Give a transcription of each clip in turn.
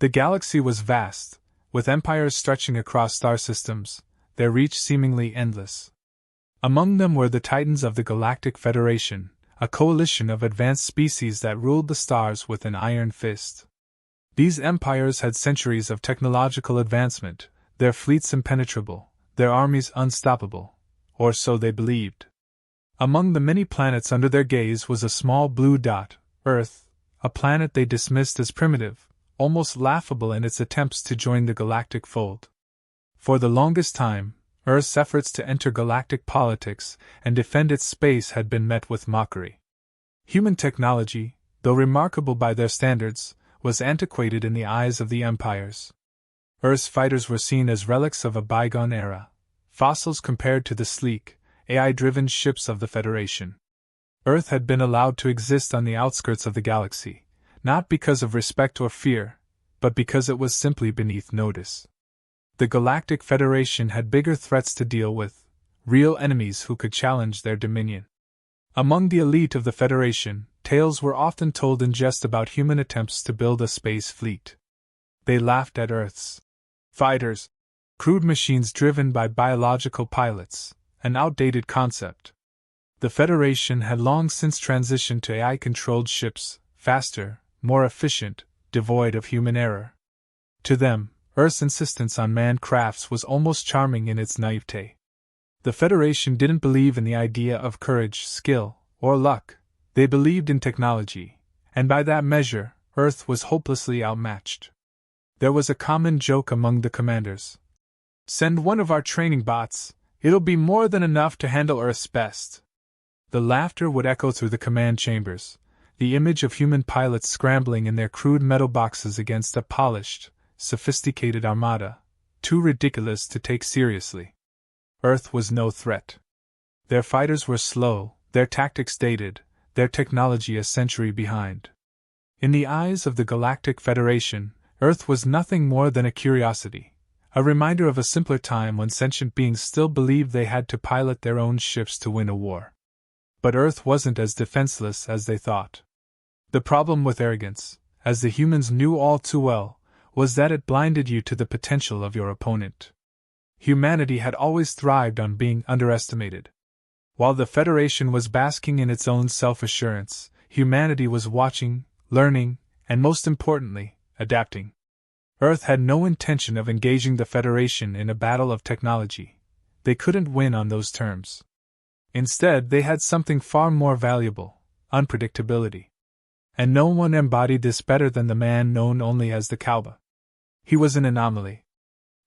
The galaxy was vast, with empires stretching across star systems, their reach seemingly endless. Among them were the Titans of the Galactic Federation, a coalition of advanced species that ruled the stars with an iron fist. These empires had centuries of technological advancement, their fleets impenetrable, their armies unstoppable, or so they believed. Among the many planets under their gaze was a small blue dot, Earth, a planet they dismissed as primitive, almost laughable in its attempts to join the galactic fold. For the longest time, Earth's efforts to enter galactic politics and defend its space had been met with mockery. Human technology, though remarkable by their standards, was antiquated in the eyes of the empires. Earth's fighters were seen as relics of a bygone era, fossils compared to the sleek, AI-driven ships of the Federation. Earth had been allowed to exist on the outskirts of the galaxy, not because of respect or fear, but because it was simply beneath notice. The Galactic Federation had bigger threats to deal with, real enemies who could challenge their dominion. Among the elite of the Federation, tales were often told in jest about human attempts to build a space fleet. They laughed at Earth's fighters, crude machines driven by biological pilots, an outdated concept. The Federation had long since transitioned to AI-controlled ships, faster, more efficient, devoid of human error. To them, Earth's insistence on manned crafts was almost charming in its naivete. The Federation didn't believe in the idea of courage, skill, or luck. They believed in technology, and by that measure, Earth was hopelessly outmatched. There was a common joke among the commanders. "Send one of our training bots, it'll be more than enough to handle Earth's best." The laughter would echo through the command chambers, the image of human pilots scrambling in their crude metal boxes against a polished, sophisticated armada, too ridiculous to take seriously. Earth was no threat. Their fighters were slow, their tactics dated, their technology a century behind. In the eyes of the Galactic Federation, Earth was nothing more than a curiosity, a reminder of a simpler time when sentient beings still believed they had to pilot their own ships to win a war. But Earth wasn't as defenseless as they thought. The problem with arrogance, as the humans knew all too well, was that it blinded you to the potential of your opponent. Humanity had always thrived on being underestimated. While the Federation was basking in its own self-assurance, humanity was watching, learning, and most importantly, adapting. Earth had no intention of engaging the Federation in a battle of technology. They couldn't win on those terms. Instead, they had something far more valuable: unpredictability. And no one embodied this better than the man known only as the Cowboy. He was an anomaly.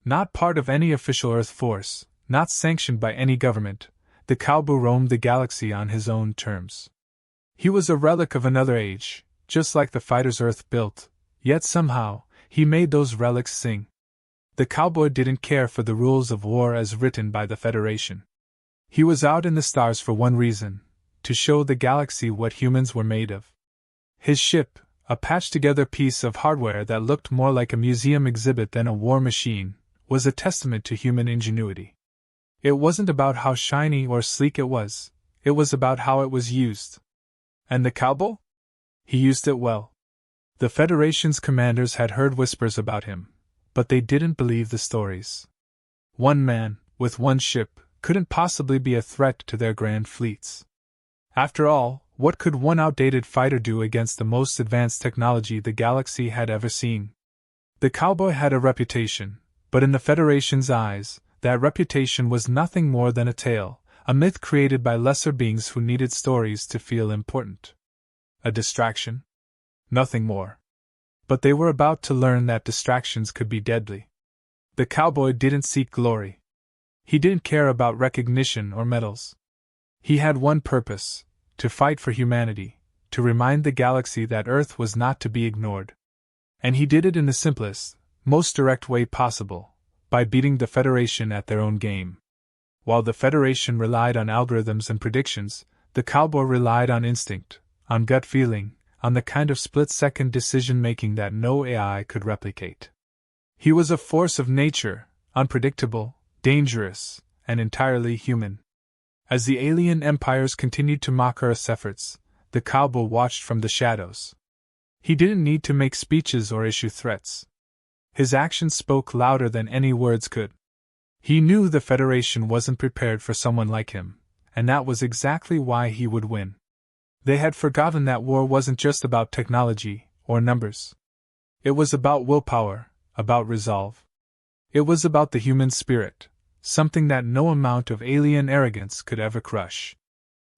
Not part of any official Earth force, not sanctioned by any government, the Cowboy roamed the galaxy on his own terms. He was a relic of another age, just like the fighters Earth built, yet somehow, he made those relics sing. The Cowboy didn't care for the rules of war as written by the Federation. He was out in the stars for one reason: to show the galaxy what humans were made of. His ship, a patched-together piece of hardware that looked more like a museum exhibit than a war machine, was a testament to human ingenuity. It wasn't about how shiny or sleek it was about how it was used. And the Cowboy? He used it well. The Federation's commanders had heard whispers about him, but they didn't believe the stories. One man, with one ship, couldn't possibly be a threat to their grand fleets. After all, what could one outdated fighter do against the most advanced technology the galaxy had ever seen? The Cowboy had a reputation, but in the Federation's eyes, that reputation was nothing more than a tale, a myth created by lesser beings who needed stories to feel important. A distraction? Nothing more. But they were about to learn that distractions could be deadly. The Cowboy didn't seek glory. He didn't care about recognition or medals. He had one purpose: to fight for humanity, to remind the galaxy that Earth was not to be ignored. And he did it in the simplest, most direct way possible, by beating the Federation at their own game. While the Federation relied on algorithms and predictions, the Cowboy relied on instinct, on gut feeling, on the kind of split-second decision-making that no AI could replicate. He was a force of nature, unpredictable, dangerous, and entirely human. As the alien empires continued to mock Earth's efforts, the Cowboy watched from the shadows. He didn't need to make speeches or issue threats. His actions spoke louder than any words could. He knew the Federation wasn't prepared for someone like him, and that was exactly why he would win. They had forgotten that war wasn't just about technology or numbers. It was about willpower, about resolve. It was about the human spirit, something that no amount of alien arrogance could ever crush.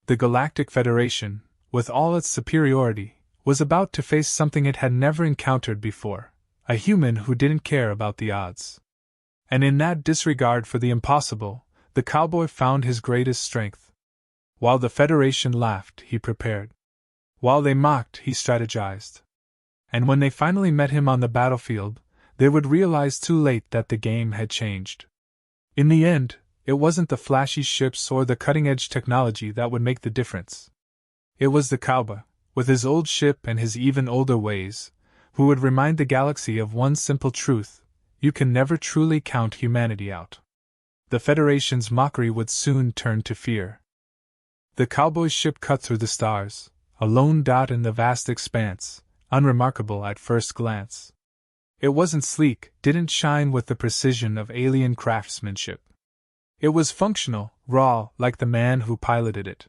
The Galactic Federation, with all its superiority, was about to face something it had never encountered before, a human who didn't care about the odds. And in that disregard for the impossible, the cowboy found his greatest strength. While the Federation laughed, he prepared. While they mocked, he strategized. And when they finally met him on the battlefield, they would realize too late that the game had changed. In the end, it wasn't the flashy ships or the cutting-edge technology that would make the difference. It was the cowboy, with his old ship and his even older ways, who would remind the galaxy of one simple truth: you can never truly count humanity out. The Federation's mockery would soon turn to fear. The cowboy's ship cut through the stars, a lone dot in the vast expanse, unremarkable at first glance. It wasn't sleek, didn't shine with the precision of alien craftsmanship. It was functional, raw, like the man who piloted it.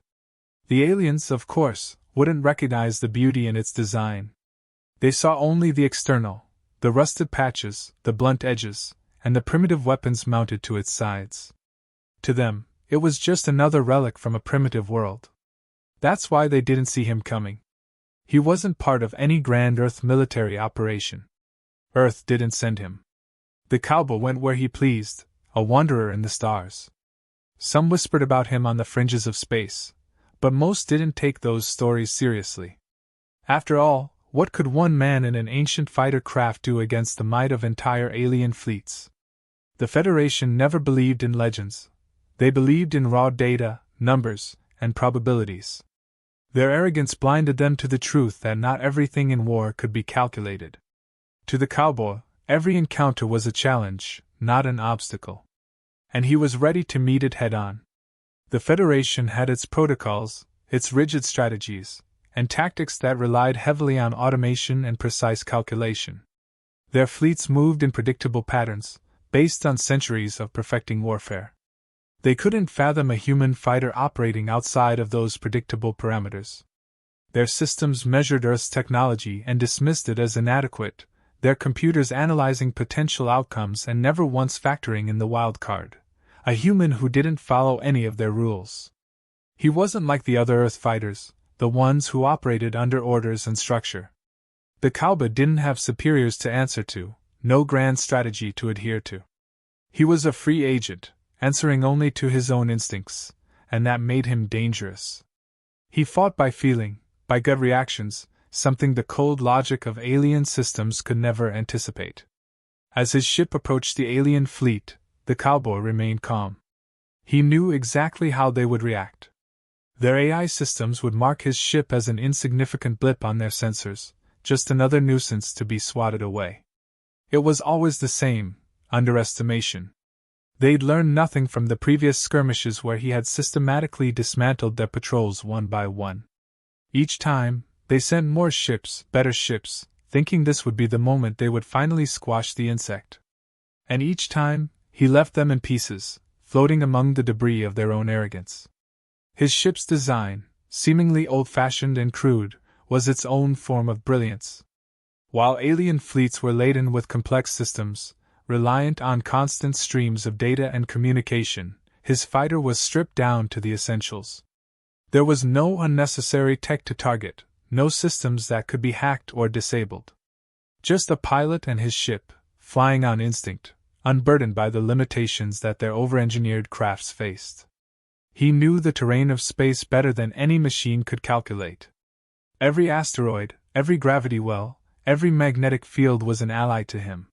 The aliens, of course, wouldn't recognize the beauty in its design. They saw only the external, the rusted patches, the blunt edges, and the primitive weapons mounted to its sides. To them, it was just another relic from a primitive world. That's why they didn't see him coming. He wasn't part of any grand Earth military operation. Earth didn't send him. The cowboy went where he pleased, a wanderer in the stars. Some whispered about him on the fringes of space, but most didn't take those stories seriously. After all, what could one man in an ancient fighter craft do against the might of entire alien fleets? The Federation never believed in legends. They believed in raw data, numbers, and probabilities. Their arrogance blinded them to the truth that not everything in war could be calculated. To the cowboy, every encounter was a challenge, not an obstacle. And he was ready to meet it head-on. The Federation had its protocols, its rigid strategies, and tactics that relied heavily on automation and precise calculation. Their fleets moved in predictable patterns, based on centuries of perfecting warfare. They couldn't fathom a human fighter operating outside of those predictable parameters. Their systems measured Earth's technology and dismissed it as inadequate, their computers analyzing potential outcomes and never once factoring in the wild card: a human who didn't follow any of their rules. He wasn't like the other Earth fighters, the ones who operated under orders and structure. The cowboy didn't have superiors to answer to, no grand strategy to adhere to. He was a free agent, answering only to his own instincts, and that made him dangerous. He fought by feeling, by gut reactions, something the cold logic of alien systems could never anticipate. As his ship approached the alien fleet, the cowboy remained calm. He knew exactly how they would react. Their AI systems would mark his ship as an insignificant blip on their sensors, just another nuisance to be swatted away. It was always the same: underestimation. They'd learned nothing from the previous skirmishes where he had systematically dismantled their patrols one by one. Each time, they sent more ships, better ships, thinking this would be the moment they would finally squash the insect. And each time, he left them in pieces, floating among the debris of their own arrogance. His ship's design, seemingly old-fashioned and crude, was its own form of brilliance. While alien fleets were laden with complex systems, reliant on constant streams of data and communication, his fighter was stripped down to the essentials. There was no unnecessary tech to target, no systems that could be hacked or disabled. Just a pilot and his ship, flying on instinct, unburdened by the limitations that their over-engineered crafts faced. He knew the terrain of space better than any machine could calculate. Every asteroid, every gravity well, every magnetic field was an ally to him.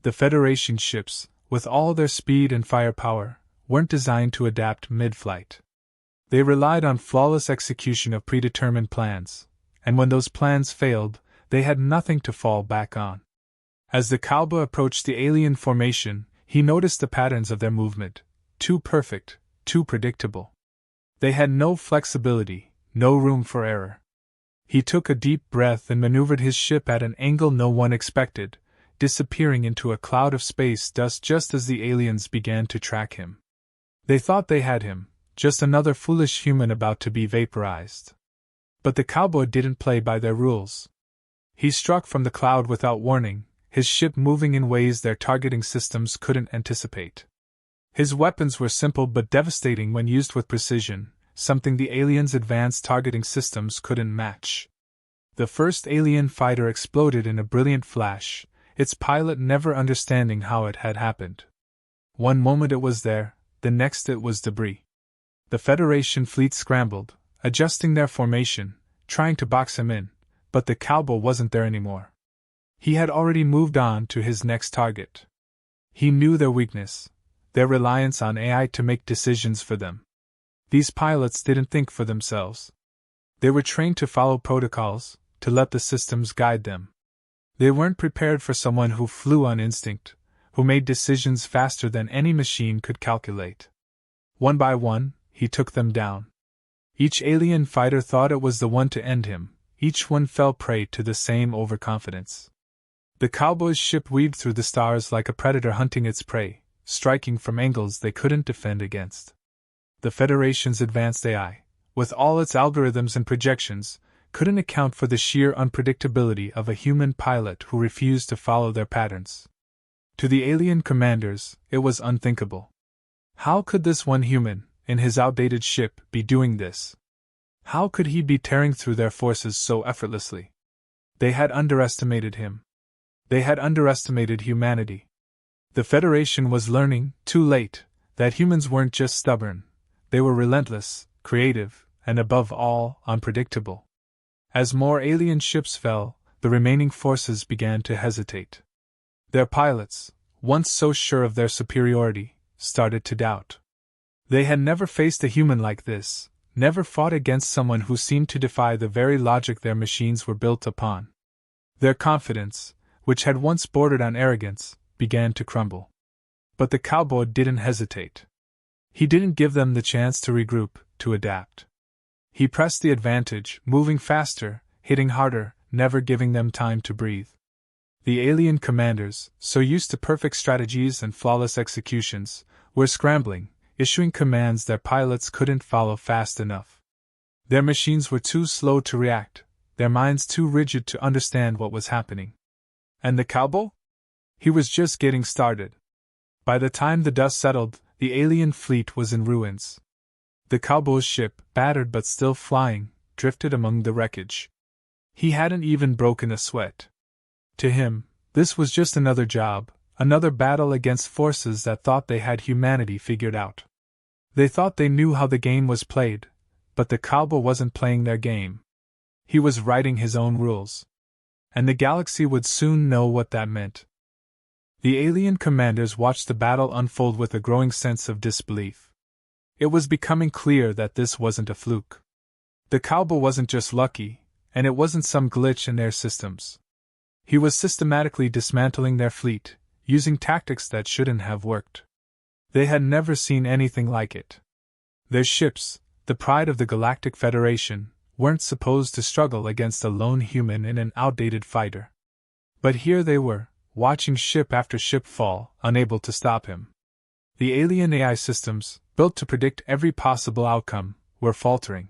The Federation ships, with all their speed and firepower, weren't designed to adapt mid-flight. They relied on flawless execution of predetermined plans, and when those plans failed, they had nothing to fall back on. As the cowboy approached the alien formation, he noticed the patterns of their movement, too perfect, too predictable. They had no flexibility, no room for error. He took a deep breath and maneuvered his ship at an angle no one expected, disappearing into a cloud of space dust just as the aliens began to track him. They thought they had him, just another foolish human about to be vaporized. But the cowboy didn't play by their rules. He struck from the cloud without warning, his ship moving in ways their targeting systems couldn't anticipate. His weapons were simple but devastating when used with precision, something the aliens' advanced targeting systems couldn't match. The first alien fighter exploded in a brilliant flash, its pilot never understanding how it had happened. One moment it was there, the next it was debris. The Federation fleet scrambled, adjusting their formation, trying to box him in, but the cowboy wasn't there anymore. He had already moved on to his next target. He knew their weakness, their reliance on AI to make decisions for them. These pilots didn't think for themselves. They were trained to follow protocols, to let the systems guide them. They weren't prepared for someone who flew on instinct, who made decisions faster than any machine could calculate. One by one, he took them down. Each alien fighter thought it was the one to end him, each one fell prey to the same overconfidence. The cowboy's ship weaved through the stars like a predator hunting its prey, striking from angles they couldn't defend against. The Federation's advanced AI, with all its algorithms and projections, couldn't account for the sheer unpredictability of a human pilot who refused to follow their patterns. To the alien commanders, it was unthinkable. How could this one human, in his outdated ship, be doing this? How could he be tearing through their forces so effortlessly? They had underestimated him. They had underestimated humanity. The Federation was learning, too late, that humans weren't just stubborn. They were relentless, creative, and above all, unpredictable. As more alien ships fell, the remaining forces began to hesitate. Their pilots, once so sure of their superiority, started to doubt. They had never faced a human like this, never fought against someone who seemed to defy the very logic their machines were built upon. Their confidence, which had once bordered on arrogance, began to crumble. But the cowboy didn't hesitate. He didn't give them the chance to regroup, to adapt. He pressed the advantage, moving faster, hitting harder, never giving them time to breathe. The alien commanders, so used to perfect strategies and flawless executions, were scrambling, issuing commands their pilots couldn't follow fast enough. Their machines were too slow to react, their minds too rigid to understand what was happening. And the cowboy? He was just getting started. By the time the dust settled, the alien fleet was in ruins. The cowboy's ship, battered but still flying, drifted among the wreckage. He hadn't even broken a sweat. To him, this was just another job, another battle against forces that thought they had humanity figured out. They thought they knew how the game was played, but the cowboy wasn't playing their game. He was writing his own rules. And the galaxy would soon know what that meant. The alien commanders watched the battle unfold with a growing sense of disbelief. It was becoming clear that this wasn't a fluke. The cowboy wasn't just lucky, and it wasn't some glitch in their systems. He was systematically dismantling their fleet, using tactics that shouldn't have worked. They had never seen anything like it. Their ships, the pride of the Galactic Federation, weren't supposed to struggle against a lone human in an outdated fighter. But here they were, watching ship after ship fall, unable to stop him. The alien AI systems, built to predict every possible outcome, were faltering.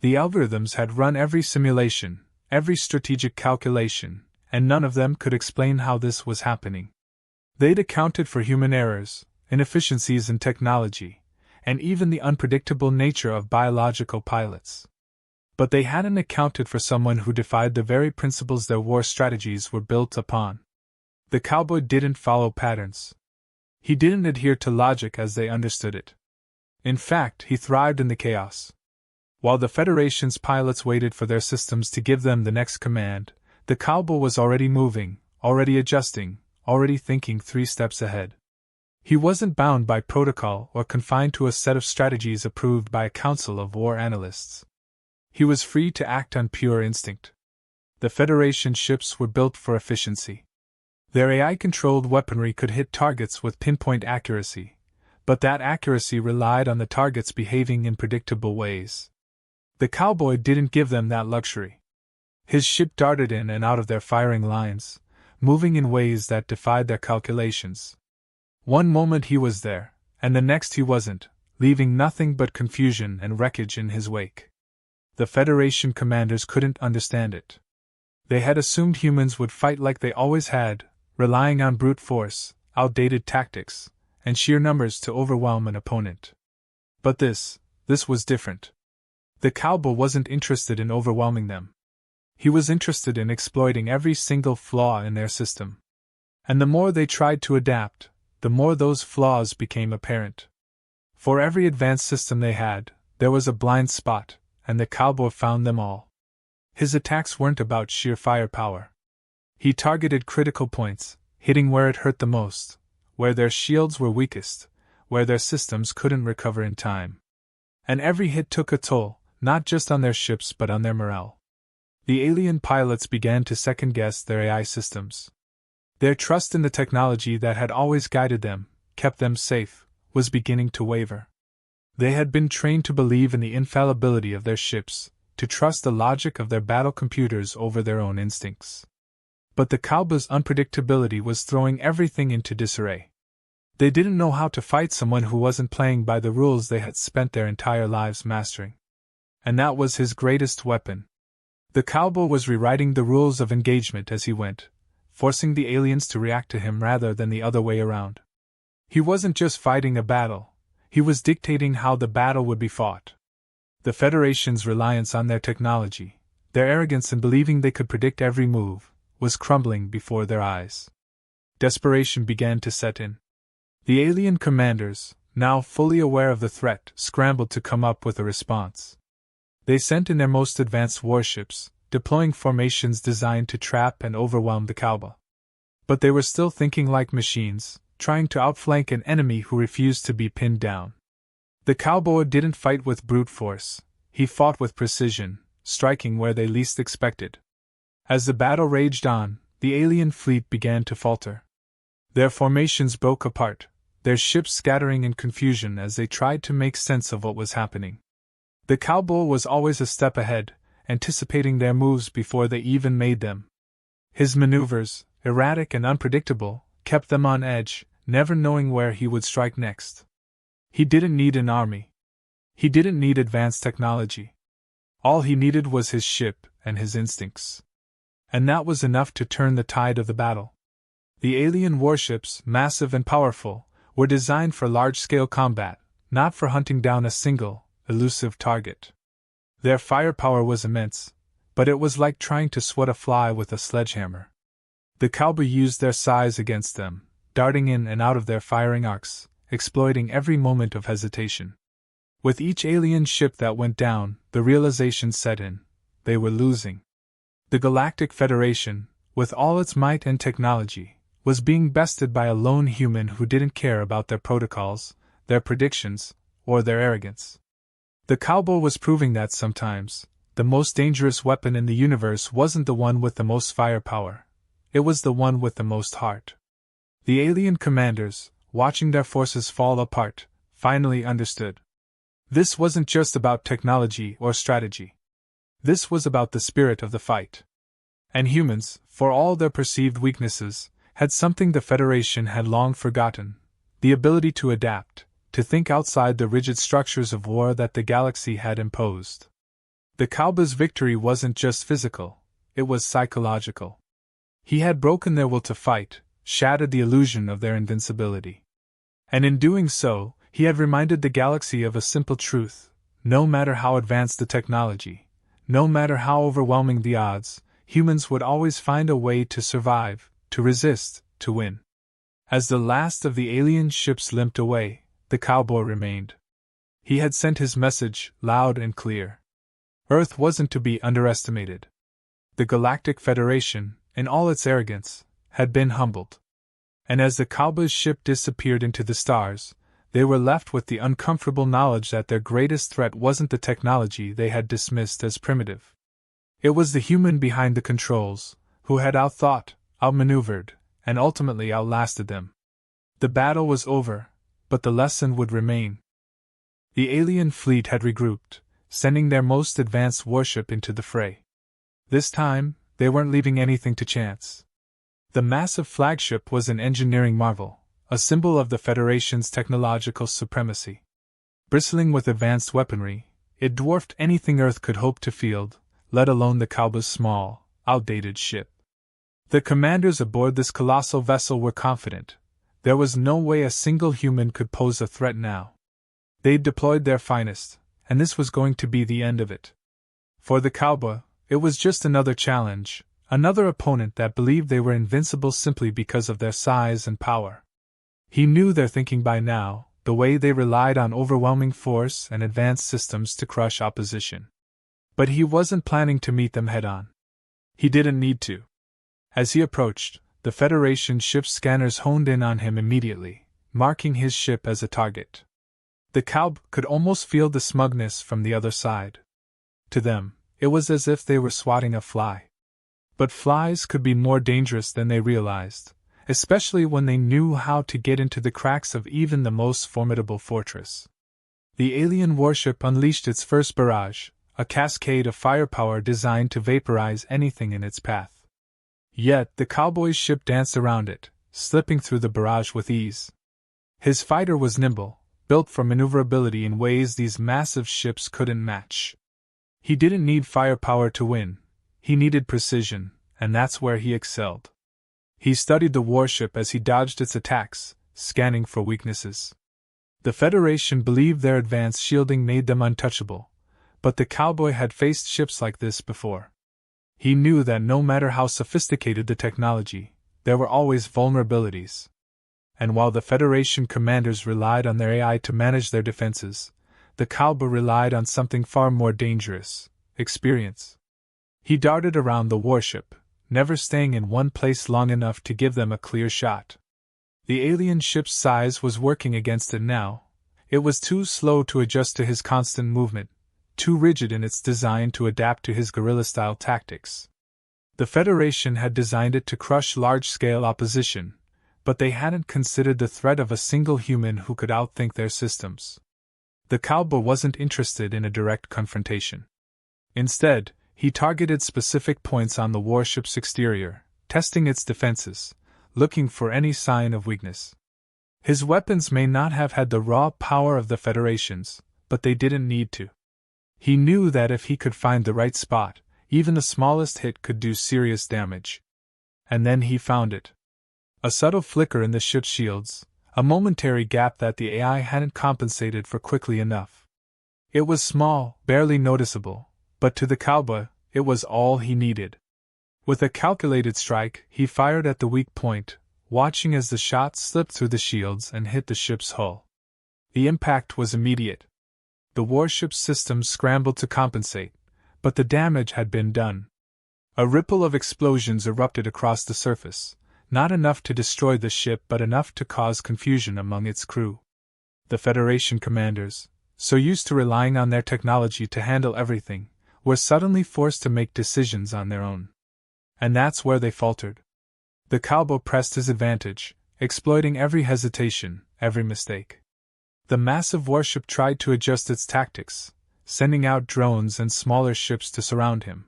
The algorithms had run every simulation, every strategic calculation, and none of them could explain how this was happening. They'd accounted for human errors, inefficiencies in technology, and even the unpredictable nature of biological pilots. But they hadn't accounted for someone who defied the very principles their war strategies were built upon. The cowboy didn't follow patterns. He didn't adhere to logic as they understood it. In fact, he thrived in the chaos. While the Federation's pilots waited for their systems to give them the next command, the cowboy was already moving, already adjusting, already thinking 3 steps ahead. He wasn't bound by protocol or confined to a set of strategies approved by a council of war analysts. He was free to act on pure instinct. The Federation ships were built for efficiency. Their AI-controlled weaponry could hit targets with pinpoint accuracy, but that accuracy relied on the targets behaving in predictable ways. The cowboy didn't give them that luxury. His ship darted in and out of their firing lines, moving in ways that defied their calculations. One moment he was there, and the next he wasn't, leaving nothing but confusion and wreckage in his wake. The Federation commanders couldn't understand it. They had assumed humans would fight like they always had, relying on brute force, outdated tactics, and sheer numbers to overwhelm an opponent. But this was different. The Cowboy wasn't interested in overwhelming them. He was interested in exploiting every single flaw in their system. And the more they tried to adapt, the more those flaws became apparent. For every advanced system they had, there was a blind spot, and the Cowboy found them all. His attacks weren't about sheer firepower. He targeted critical points, hitting where it hurt the most, where their shields were weakest, where their systems couldn't recover in time. And every hit took a toll, not just on their ships but on their morale. The alien pilots began to second-guess their AI systems. Their trust in the technology that had always guided them, kept them safe, was beginning to waver. They had been trained to believe in the infallibility of their ships, to trust the logic of their battle computers over their own instincts. But the Cowboy's unpredictability was throwing everything into disarray. They didn't know how to fight someone who wasn't playing by the rules they had spent their entire lives mastering. And that was his greatest weapon. The Cowboy was rewriting the rules of engagement as he went, forcing the aliens to react to him rather than the other way around. He wasn't just fighting a battle, he was dictating how the battle would be fought. The Federation's reliance on their technology, their arrogance in believing they could predict every move, was crumbling before their eyes. Desperation began to set in. The alien commanders, now fully aware of the threat, scrambled to come up with a response. They sent in their most advanced warships, deploying formations designed to trap and overwhelm the Cowboy. But they were still thinking like machines, trying to outflank an enemy who refused to be pinned down. The Cowboy didn't fight with brute force, he fought with precision, striking where they least expected. As the battle raged on, the alien fleet began to falter. Their formations broke apart, their ships scattering in confusion as they tried to make sense of what was happening. The Cowboy was always a step ahead, anticipating their moves before they even made them. His maneuvers, erratic and unpredictable, kept them on edge, never knowing where he would strike next. He didn't need an army. He didn't need advanced technology. All he needed was his ship and his instincts. And that was enough to turn the tide of the battle. The alien warships, massive and powerful, were designed for large-scale combat, not for hunting down a single, elusive target. Their firepower was immense, but it was like trying to swat a fly with a sledgehammer. The Cowboy used their size against them, darting in and out of their firing arcs, exploiting every moment of hesitation. With each alien ship that went down, the realization set in: they were losing. The Galactic Federation, with all its might and technology, was being bested by a lone human who didn't care about their protocols, their predictions, or their arrogance. The Cowboy was proving that sometimes, the most dangerous weapon in the universe wasn't the one with the most firepower, it was the one with the most heart. The alien commanders, watching their forces fall apart, finally understood. This wasn't just about technology or strategy. This was about the spirit of the fight. And humans, for all their perceived weaknesses, had something the Federation had long forgotten: the ability to adapt, to think outside the rigid structures of war that the galaxy had imposed. The Cowboy's victory wasn't just physical, it was psychological. He had broken their will to fight, shattered the illusion of their invincibility. And in doing so, he had reminded the galaxy of a simple truth: no matter how advanced the technology, no matter how overwhelming the odds, humans would always find a way to survive, to resist, to win. As the last of the alien ships limped away, the Cowboy remained. He had sent his message, loud and clear. Earth wasn't to be underestimated. The Galactic Federation, in all its arrogance, had been humbled. And as the Cowboy's ship disappeared into the stars, they were left with the uncomfortable knowledge that their greatest threat wasn't the technology they had dismissed as primitive. It was the human behind the controls, who had outthought, outmaneuvered, and ultimately outlasted them. The battle was over, but the lesson would remain. The alien fleet had regrouped, sending their most advanced warship into the fray. This time, they weren't leaving anything to chance. The massive flagship was an engineering marvel, a symbol of the Federation's technological supremacy. Bristling with advanced weaponry, it dwarfed anything Earth could hope to field, let alone the Cowboy's small, outdated ship. The commanders aboard this colossal vessel were confident. There was no way a single human could pose a threat now. They'd deployed their finest, and this was going to be the end of it. For the Cowboy, it was just another challenge, another opponent that believed they were invincible simply because of their size and power. He knew their thinking by now, the way they relied on overwhelming force and advanced systems to crush opposition. But he wasn't planning to meet them head-on. He didn't need to. As he approached, the Federation ship's scanners honed in on him immediately, marking his ship as a target. The Cowboy could almost feel the smugness from the other side. To them, it was as if they were swatting a fly. But flies could be more dangerous than they realized, especially when they knew how to get into the cracks of even the most formidable fortress. The alien warship unleashed its first barrage, a cascade of firepower designed to vaporize anything in its path. Yet the Cowboy's ship danced around it, slipping through the barrage with ease. His fighter was nimble, built for maneuverability in ways these massive ships couldn't match. He didn't need firepower to win, he needed precision, and that's where he excelled. He studied the warship as he dodged its attacks, scanning for weaknesses. The Federation believed their advanced shielding made them untouchable, but the Cowboy had faced ships like this before. He knew that no matter how sophisticated the technology, there were always vulnerabilities. And while the Federation commanders relied on their AI to manage their defenses, the Cowboy relied on something far more dangerous: experience. He darted around the warship, never staying in one place long enough to give them a clear shot. The alien ship's size was working against it now. It was too slow to adjust to his constant movement, too rigid in its design to adapt to his guerrilla-style tactics. The Federation had designed it to crush large-scale opposition, but they hadn't considered the threat of a single human who could outthink their systems. The Cowboy wasn't interested in a direct confrontation. Instead, he targeted specific points on the warship's exterior, testing its defenses, looking for any sign of weakness. His weapons may not have had the raw power of the Federation's, but they didn't need to. He knew that if he could find the right spot, even the smallest hit could do serious damage. And then he found it. A subtle flicker in the ship's shields, a momentary gap that the AI hadn't compensated for quickly enough. It was small, barely noticeable, but to the Cowboy, it was all he needed. With a calculated strike, he fired at the weak point, watching as the shot slipped through the shields and hit the ship's hull. The impact was immediate. The warship's systems scrambled to compensate, but the damage had been done. A ripple of explosions erupted across the surface, not enough to destroy the ship but enough to cause confusion among its crew. The Federation commanders, so used to relying on their technology to handle everything, were suddenly forced to make decisions on their own. And that's where they faltered. The Cowboy pressed his advantage, exploiting every hesitation, every mistake. The massive warship tried to adjust its tactics, sending out drones and smaller ships to surround him.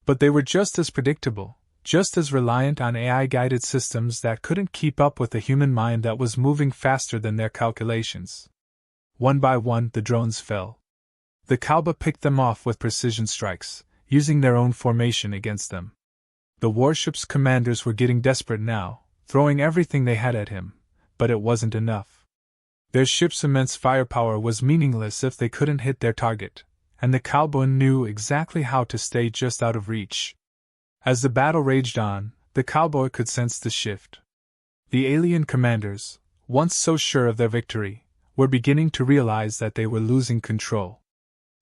But they were just as predictable, just as reliant on AI-guided systems that couldn't keep up with a human mind that was moving faster than their calculations. One by one, the drones fell. The Cowboy picked them off with precision strikes, using their own formation against them. The warship's commanders were getting desperate now, throwing everything they had at him, but it wasn't enough. Their ship's immense firepower was meaningless if they couldn't hit their target, and the Cowboy knew exactly how to stay just out of reach. As the battle raged on, the Cowboy could sense the shift. The alien commanders, once so sure of their victory, were beginning to realize that they were losing control.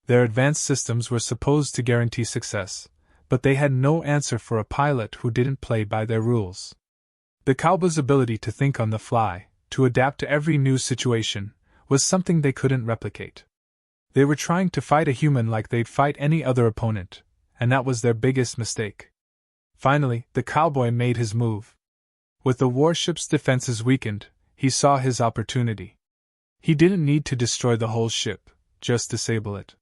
Their advanced systems were supposed to guarantee success, but they had no answer for a pilot who didn't play by their rules. The Cowboy's ability to think on the fly, to adapt to every new situation, was something they couldn't replicate. They were trying to fight a human like they'd fight any other opponent, and that was their biggest mistake. Finally, the Cowboy made his move. With the warship's defenses weakened, he saw his opportunity. He didn't need to destroy the whole ship, just disable it.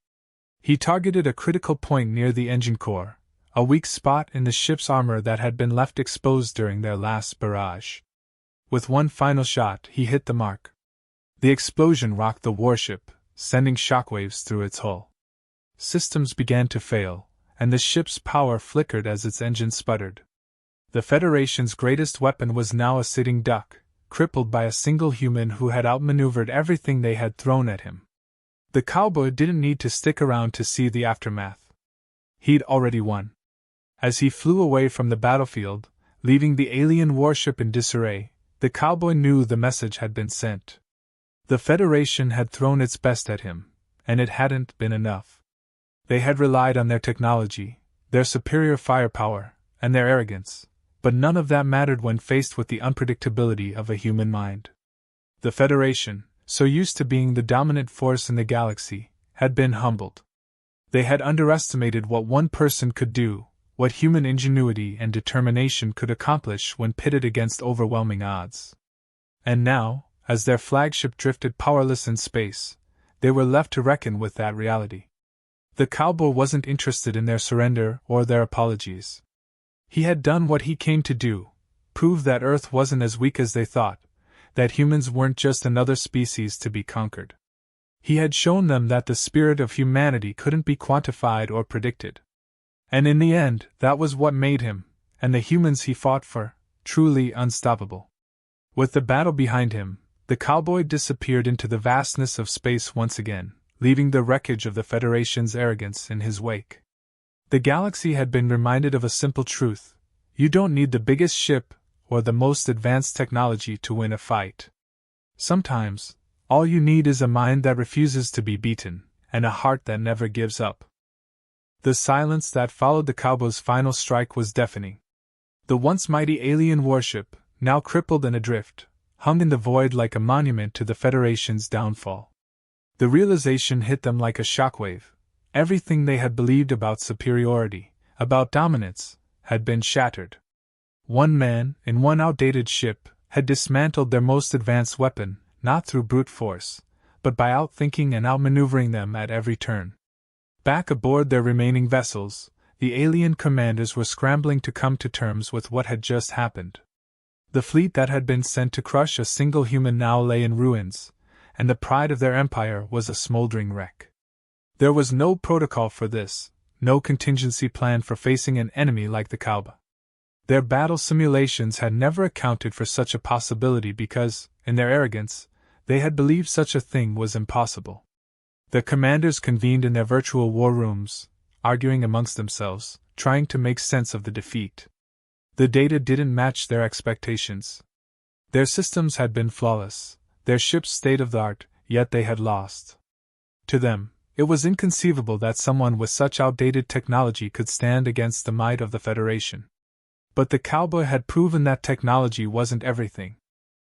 He targeted a critical point near the engine core, a weak spot in the ship's armor that had been left exposed during their last barrage. With one final shot, he hit the mark. The explosion rocked the warship, sending shockwaves through its hull. Systems began to fail, and the ship's power flickered as its engine sputtered. The Federation's greatest weapon was now a sitting duck, crippled by a single human who had outmaneuvered everything they had thrown at him. The cowboy didn't need to stick around to see the aftermath. He'd already won. As he flew away from the battlefield, leaving the alien warship in disarray, the cowboy knew the message had been sent. The Federation had thrown its best at him, and it hadn't been enough. They had relied on their technology, their superior firepower, and their arrogance, but none of that mattered when faced with the unpredictability of a human mind. The Federation, so used to being the dominant force in the galaxy, had been humbled. They had underestimated what one person could do, what human ingenuity and determination could accomplish when pitted against overwhelming odds. And now, as their flagship drifted powerless in space, they were left to reckon with that reality. The cowboy wasn't interested in their surrender or their apologies. He had done what he came to do, prove that Earth wasn't as weak as they thought, that humans weren't just another species to be conquered. He had shown them that the spirit of humanity couldn't be quantified or predicted. And in the end, that was what made him, and the humans he fought for, truly unstoppable. With the battle behind him, the cowboy disappeared into the vastness of space once again, leaving the wreckage of the Federation's arrogance in his wake. The galaxy had been reminded of a simple truth: you don't need the biggest ship or the most advanced technology to win a fight. Sometimes, all you need is a mind that refuses to be beaten, and a heart that never gives up. The silence that followed the cowboy's final strike was deafening. The once mighty alien warship, now crippled and adrift, hung in the void like a monument to the Federation's downfall. The realization hit them like a shockwave. Everything they had believed about superiority, about dominance, had been shattered. One man, in one outdated ship, had dismantled their most advanced weapon, not through brute force, but by outthinking and outmaneuvering them at every turn. Back aboard their remaining vessels, the alien commanders were scrambling to come to terms with what had just happened. The fleet that had been sent to crush a single human now lay in ruins, and the pride of their empire was a smoldering wreck. There was no protocol for this, no contingency plan for facing an enemy like the cowboy. Their battle simulations had never accounted for such a possibility because, in their arrogance, they had believed such a thing was impossible. The commanders convened in their virtual war rooms, arguing amongst themselves, trying to make sense of the defeat. The data didn't match their expectations. Their systems had been flawless, their ships state-of-the-art, yet they had lost. To them, it was inconceivable that someone with such outdated technology could stand against the might of the Federation. But the cowboy had proven that technology wasn't everything.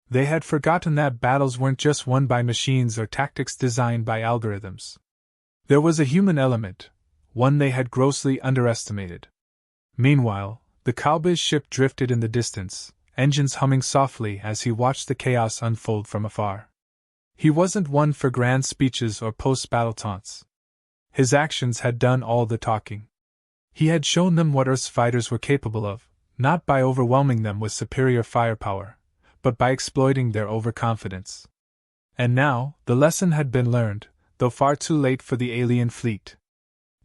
They had forgotten that battles weren't just won by machines or tactics designed by algorithms. There was a human element, one they had grossly underestimated. Meanwhile, the cowboy's ship drifted in the distance, engines humming softly as he watched the chaos unfold from afar. He wasn't one for grand speeches or post-battle taunts. His actions had done all the talking. He had shown them what Earth's fighters were capable of, not by overwhelming them with superior firepower, but by exploiting their overconfidence. And now, the lesson had been learned, though far too late for the alien fleet.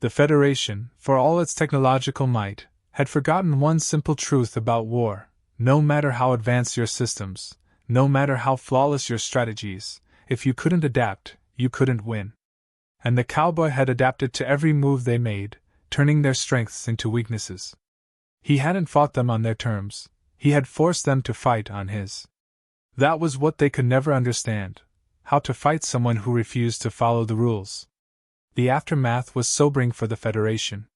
The Federation, for all its technological might, had forgotten one simple truth about war: no matter how advanced your systems, no matter how flawless your strategies, if you couldn't adapt, you couldn't win. And the cowboy had adapted to every move they made, turning their strengths into weaknesses. He hadn't fought them on their terms, he had forced them to fight on his. That was what they could never understand: how to fight someone who refused to follow the rules. The aftermath was sobering for the Federation.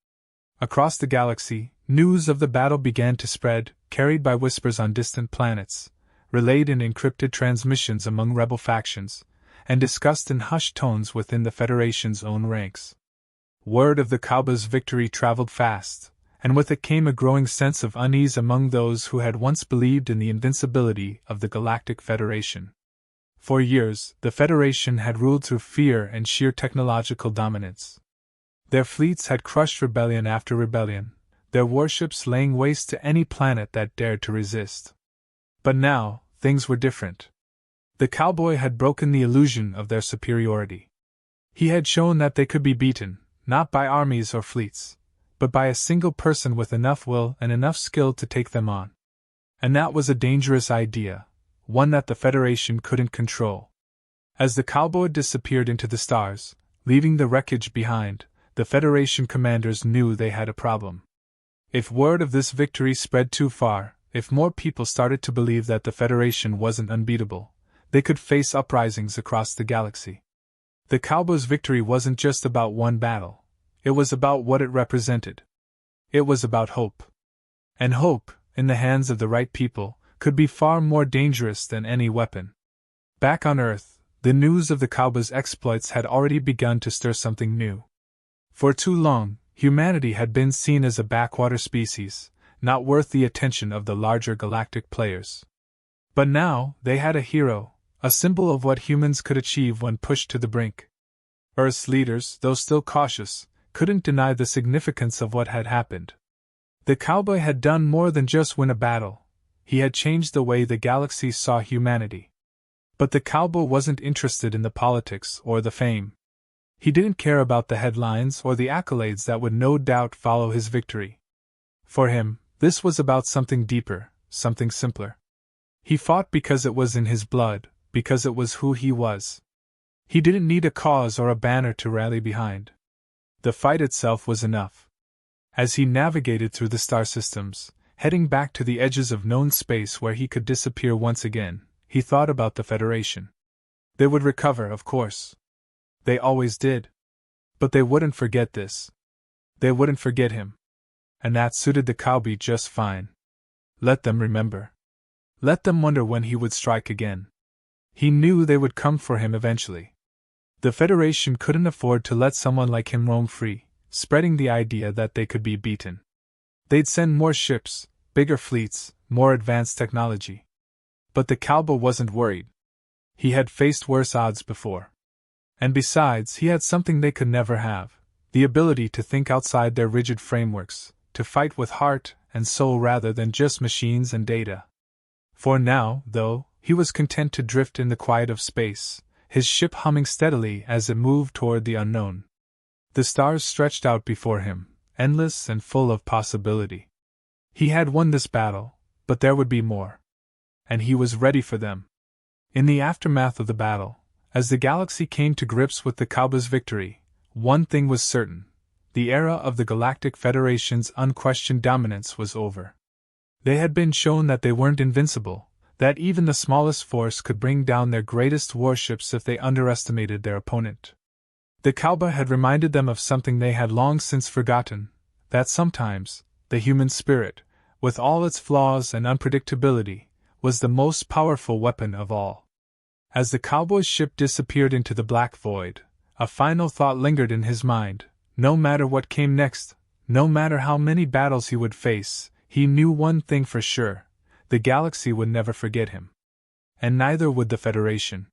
Across the galaxy, news of the battle began to spread, carried by whispers on distant planets, relayed in encrypted transmissions among rebel factions, and discussed in hushed tones within the Federation's own ranks. Word of the cowboy's victory traveled fast, and with it came a growing sense of unease among those who had once believed in the invincibility of the Galactic Federation. For years, the Federation had ruled through fear and sheer technological dominance. Their fleets had crushed rebellion after rebellion, their warships laying waste to any planet that dared to resist. But now, things were different. The Cowboy had broken the illusion of their superiority. He had shown that they could be beaten, not by armies or fleets, but by a single person with enough will and enough skill to take them on. And that was a dangerous idea, one that the Federation couldn't control. As the Cowboy disappeared into the stars, leaving the wreckage behind, the Federation commanders knew they had a problem. If word of this victory spread too far, if more people started to believe that the Federation wasn't unbeatable, they could face uprisings across the galaxy. The Cowboy's victory wasn't just about one battle, it was about what it represented. It was about hope. And hope, in the hands of the right people, could be far more dangerous than any weapon. Back on Earth, the news of the Cowboy's exploits had already begun to stir something new. For too long, humanity had been seen as a backwater species, not worth the attention of the larger galactic players. But now, they had a hero, a symbol of what humans could achieve when pushed to the brink. Earth's leaders, though still cautious, couldn't deny the significance of what had happened. The Cowboy had done more than just win a battle, he had changed the way the galaxy saw humanity. But the Cowboy wasn't interested in the politics or the fame. He didn't care about the headlines or the accolades that would no doubt follow his victory. For him, this was about something deeper, something simpler. He fought because it was in his blood, because it was who he was. He didn't need a cause or a banner to rally behind. The fight itself was enough. As he navigated through the star systems, heading back to the edges of known space where he could disappear once again, he thought about the Federation. They would recover, of course. They always did. But they wouldn't forget this. They wouldn't forget him. And that suited the Cowboy just fine. Let them remember. Let them wonder when he would strike again. He knew they would come for him eventually. The Federation couldn't afford to let someone like him roam free, spreading the idea that they could be beaten. They'd send more ships, bigger fleets, more advanced technology. But the Cowboy wasn't worried. He had faced worse odds before. And besides, he had something they could never have, the ability to think outside their rigid frameworks, to fight with heart and soul rather than just machines and data. For now, though, he was content to drift in the quiet of space, his ship humming steadily as it moved toward the unknown. The stars stretched out before him, endless and full of possibility. He had won this battle, but there would be more. And he was ready for them. In the aftermath of the battle, as the galaxy came to grips with the Cowboy's victory, one thing was certain: the era of the Galactic Federation's unquestioned dominance was over. They had been shown that they weren't invincible, that even the smallest force could bring down their greatest warships if they underestimated their opponent. The Cowboy had reminded them of something they had long since forgotten, that sometimes, the human spirit, with all its flaws and unpredictability, was the most powerful weapon of all. As the Cowboy's ship disappeared into the black void, a final thought lingered in his mind: no matter what came next, no matter how many battles he would face, he knew one thing for sure: the galaxy would never forget him. And neither would the Federation.